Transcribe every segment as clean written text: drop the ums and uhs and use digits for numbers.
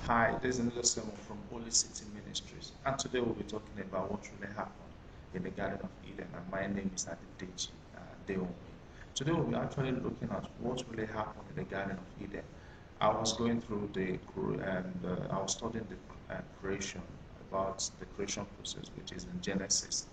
Hi, this is another sermon from Holy City Ministries, and today we'll be talking about what really happened in the Garden of Eden. And my name is Adedeji Deomi. Today we'll be actually looking at what really happened in the Garden of Eden. I was going through I was studying the creation, about the creation process, which is in Genesis,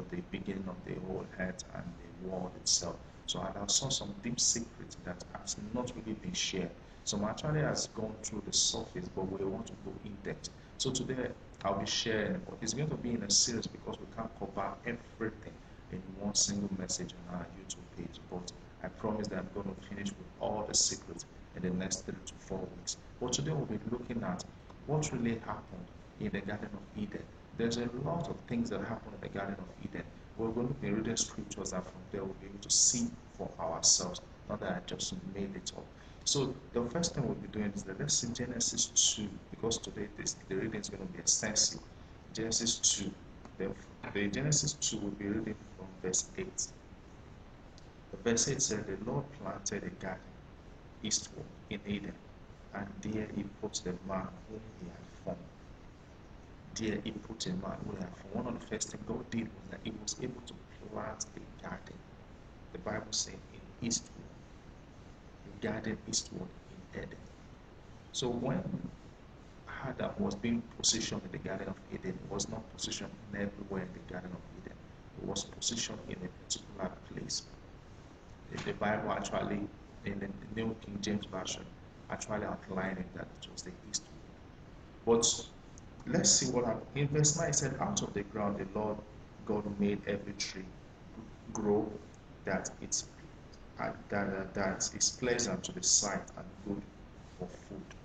the beginning of the whole earth and the world itself. So I saw some deep secrets that has not really been shared. Some actually has gone through the surface, but we want to go in depth. So today I'll be sharing, but it's going to be in a series because we can't cover everything in one single message on our YouTube page. But I promise that I'm going to finish with all the secrets in the next 3 to 4 weeks. But today we'll be looking at what really happened in the Garden of Eden. There's a lot of things that happen in the Garden of Eden. We're going to be reading scriptures, and from there we'll be able to see for ourselves, not that I just made it up. So the first thing we'll be doing is that let's see Genesis 2, because today the reading is going to be extensive. Genesis 2. The Genesis 2 will be reading from verse 8. The verse 8 said, "The Lord planted a garden eastward in Eden, and there he put the man whom he had formed." There he put a man whom he had formed. One of the first things God did was that he was able to plant a garden. The Bible said in eastward. Garden eastward in Eden. So when Adam was being positioned in the Garden of Eden, it was not positioned everywhere in the Garden of Eden. It was positioned in a particular place. The Bible actually, in the New King James Version, actually outlining that it was the eastward. But let's see what happened. In verse 9 it said, "Out of the ground the Lord God made every tree grow that is pleasant to the sight and good for food."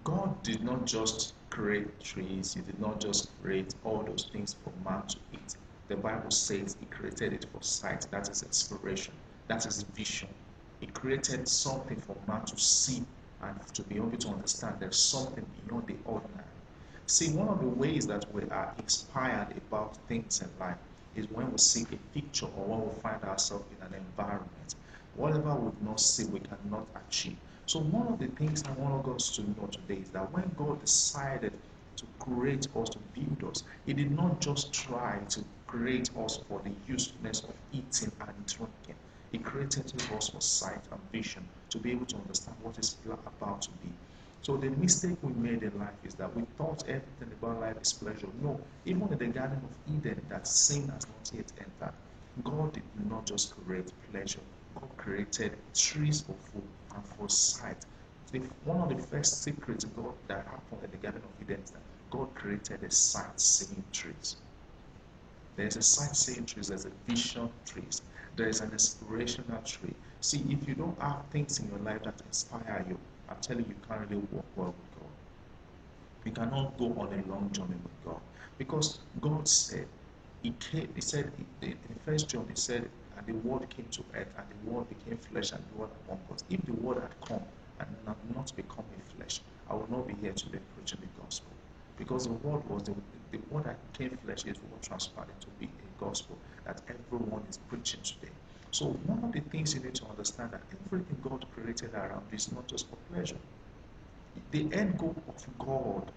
God did not just create trees, He did not just create all those things for man to eat. The Bible says He created it for sight. That is inspiration. That is vision. He created something for man to see and to be able to understand there's something beyond the ordinary. See, one of the ways that we are inspired about things in life is when we see a picture or when we find ourselves in an environment. Whatever we do not see, we cannot achieve. So one of the things I want us to know today is that when God decided to create us, to build us, He did not just try to create us for the usefulness of eating and drinking. He created us for sight and vision, to be able to understand what is about to be. So the mistake we made in life is that we thought everything about life is pleasure. No, even in the Garden of Eden, that sin has not yet entered. God did not just create pleasure. God created trees for food and for sight. One of the first secrets God that happened in the Garden of Eden is that God created a sight-seeing trees. There's a sight-seeing trees, there's a vision trees, there's an inspirational tree. See, if you don't have things in your life that inspire you, I'm telling you, you can't really walk well with God. You cannot go on a long journey with God. Because God said, He said in 1 John, He said, "And the word came to earth, and the word became flesh and dwelt among us." If the word had come and not become a flesh, I would not be here today preaching the gospel. Because the word was the word that became flesh is what transpired to be a gospel that everyone is preaching today. So one of the things you need to understand that everything God created around you is not just for pleasure. The end goal of God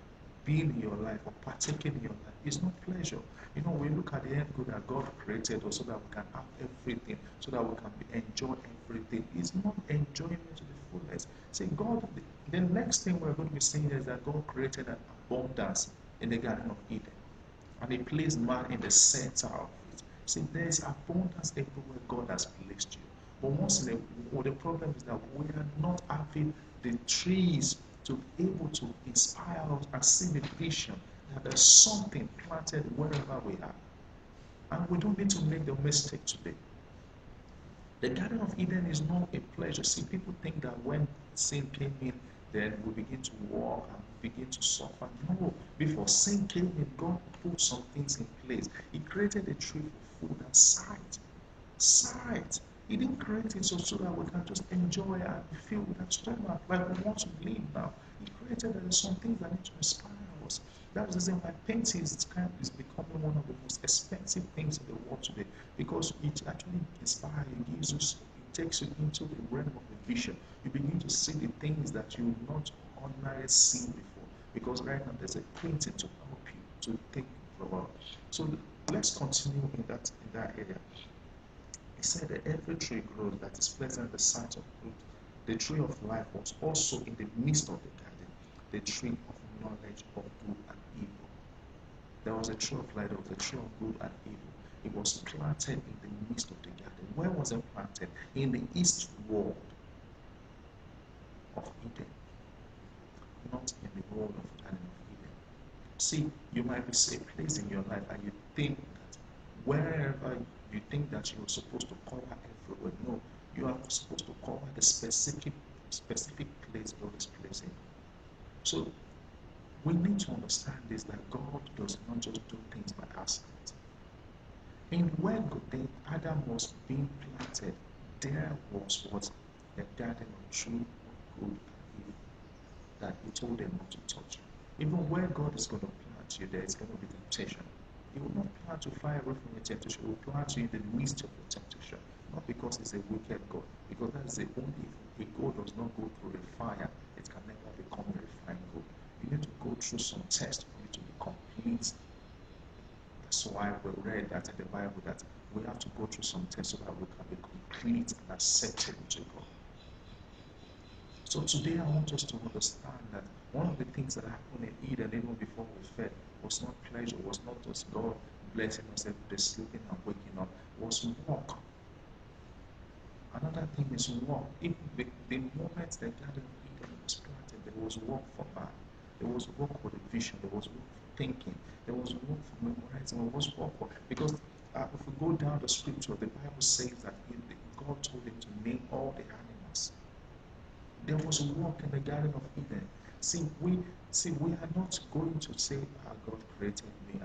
being in your life or partaking in your life is not pleasure. We look at the end goal that God created us so that we can have everything, so that we can enjoy everything. It's not enjoyment to the fullest. See, God, the next thing we're going to be saying is that God created an abundance in the Garden of Eden. And He placed man in the center of it. See, there is abundance everywhere God has placed you. But the problem is that we are not having the trees to be able to inspire us and see the vision that there's something planted wherever we are. And we don't need to make the mistake today. The Garden of Eden is not a pleasure. See, people think that when sin came in, then we begin to walk and begin to suffer. No, before sin came in, God put some things in place. He created a tree for food and sight. Sight. He didn't create it so that we can just enjoy and feel with our stomach like we want to live now. He created some things that need to inspire us. That's the reason why painting is becoming one of the most expensive things in the world today, because it actually inspires you, takes you into the realm of the vision. You begin to see the things that you would not ordinarily see before. Because right now there's a printing to help you to think forward. So let's continue in that area. He said that every tree grows that is pleasant in the sight of good. The tree of life was also in the midst of the garden, the tree of knowledge of good and evil. There was a tree of life, there was a tree of good and evil. It was planted in the midst of the garden. Where was it planted? In the east wall of Eden, not in the world of Garden of Eden. See, you might be a place in your life and you think that wherever you think that you're supposed to cover everywhere. No, you are supposed to cover the specific place God is placing. So we need to understand this, that God does not just do things by accident. In where Adam was being planted, there was what? A garden of tree of good and evil that he told them not to touch. Even where God is going to plant you, there is going to be temptation. He will not plant you far away from your temptation. He will plant you in the midst of your temptation. Not because he's a wicked God, because that is the only evil. A God does not go through a fire, it can never become a refined gold. You need to go through some tests for you to be complete. That's why we read that in the Bible, that we have to go through some tests so that we can be complete and acceptable to God. So today I want us to understand that one of the things that happened in Eden, even before we fell, was not pleasure, was not just God blessing us every day, sleeping and waking up, was work. Another thing is work. Even the moment the Garden of Eden was planted, there was work for man. There was work for the vision, there was work for thinking, there was work for memorizing, there was work for, because if we go down the scripture, the Bible says that God told him to name all the animals. There was work in the Garden of Eden. See, we are not going to say, God created me,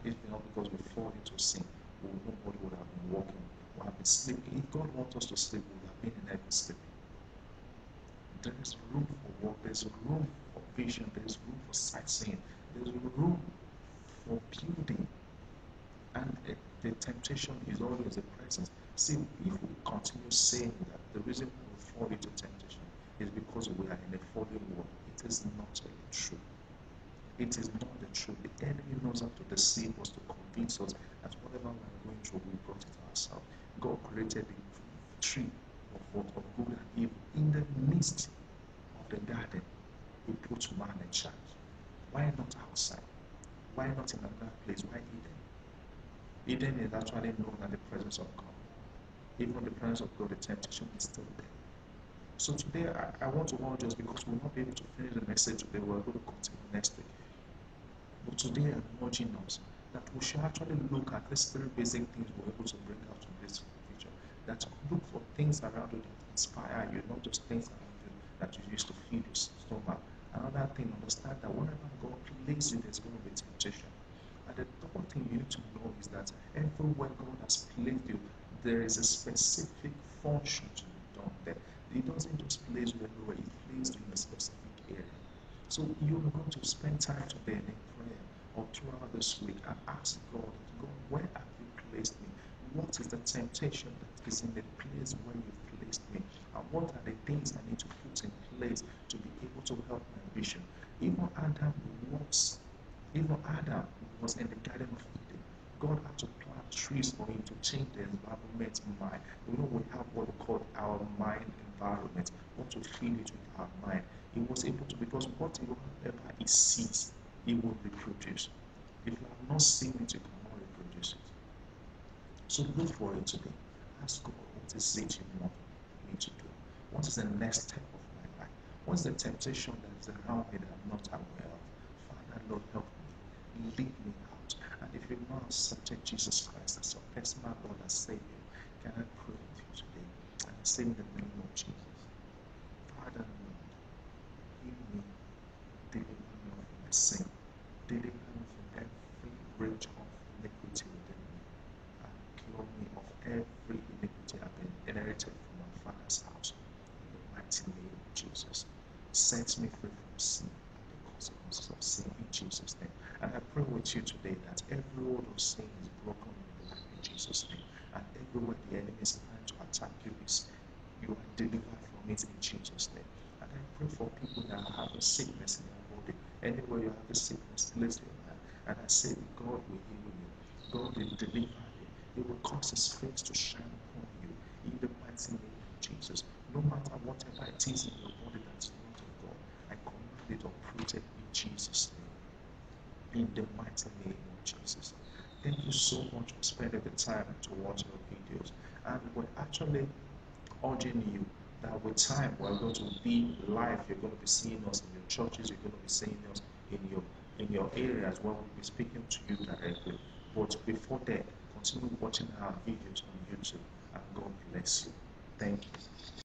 it's not because we fall into sin. Nobody would have been walking, would have been sleeping. If God wants us to sleep, we would have been in heaven sleeping. There is room for work, there's room for vision, there's room for sightseeing, there's room for building. And the temptation is always a presence. See, if we continue saying that the reason why we fall into temptation is because we are in a fallen world, it is not true. It is not the truth. The enemy knows how to deceive us, to convince us that whatever we are going through, we brought it ourselves. God created the tree of good and evil in the midst of the garden. He put man in charge. Why not outside? Why not in another place? Why Eden? Eden is actually known as the presence of God. Even the presence of God, the temptation is still there. So today, I want to warn just because we'll not be able to finish the message today, we're going to continue next week. But today, I'm urging us that we should actually look at these three basic things we're able to bring out from this picture. That look for things around you that inspire you, not just things around you that you use to feed your stomach. Another thing, understand that whenever God places you, there's going to be temptation. And the third thing you need to know is that everywhere God has placed you, there is a specific function to be done there. He doesn't just place you everywhere, He placed you in a specific area. So you're going to spend time today in prayer or throughout this week and ask God, where have you placed me? What is the temptation that is in the place where you've placed me? And what are the things I need to put in place to be able to help my vision? Even Adam was in the Garden of Eden. God had to plant trees for him to change the environment mind. We have what we call our mind environment. What to feed it with our mind. He was able to, because whatever he sees, he will reproduce. If you have not seen it, you cannot reproduce it. So look for it today. Ask God, what is it you want me to do? What is the next step of my life? What's the temptation that is around me that I'm not aware of? Father, Lord, help me. Lead me out. And if you've not accepted Jesus Christ as your personal Lord and Savior, can I pray with you today? And I say in the name of Jesus, Father, Lord, heal me, deliver me from my sin, deliver me from every rage of iniquity within me, and cure me of every iniquity I've been inherited from my father's house. In the mighty name of Jesus, set me free from sin and the consequences of sin in Jesus' name. And I pray with you today that every hold of sin is broken in your life in Jesus' name. And everywhere the enemy is trying to attack you is You are delivered from it in Jesus' name. And I pray for people that have a sickness in their body. Anywhere you have a sickness, place your hand. And I say, God will heal you. God will deliver you. He will cause His face to shine upon you in the mighty name of Jesus. No matter whatever it is in your body that's not of God, I command it uprooted in Jesus' name. In the mighty name of Jesus. Thank you so much for spending the time to watch our videos. And we're actually urging you that with time we're going to be live. You're going to be seeing us in your churches. You're going to be seeing us in your areas where we'll be speaking to you directly. But before then, continue watching our videos on YouTube, and God bless you. Thank you.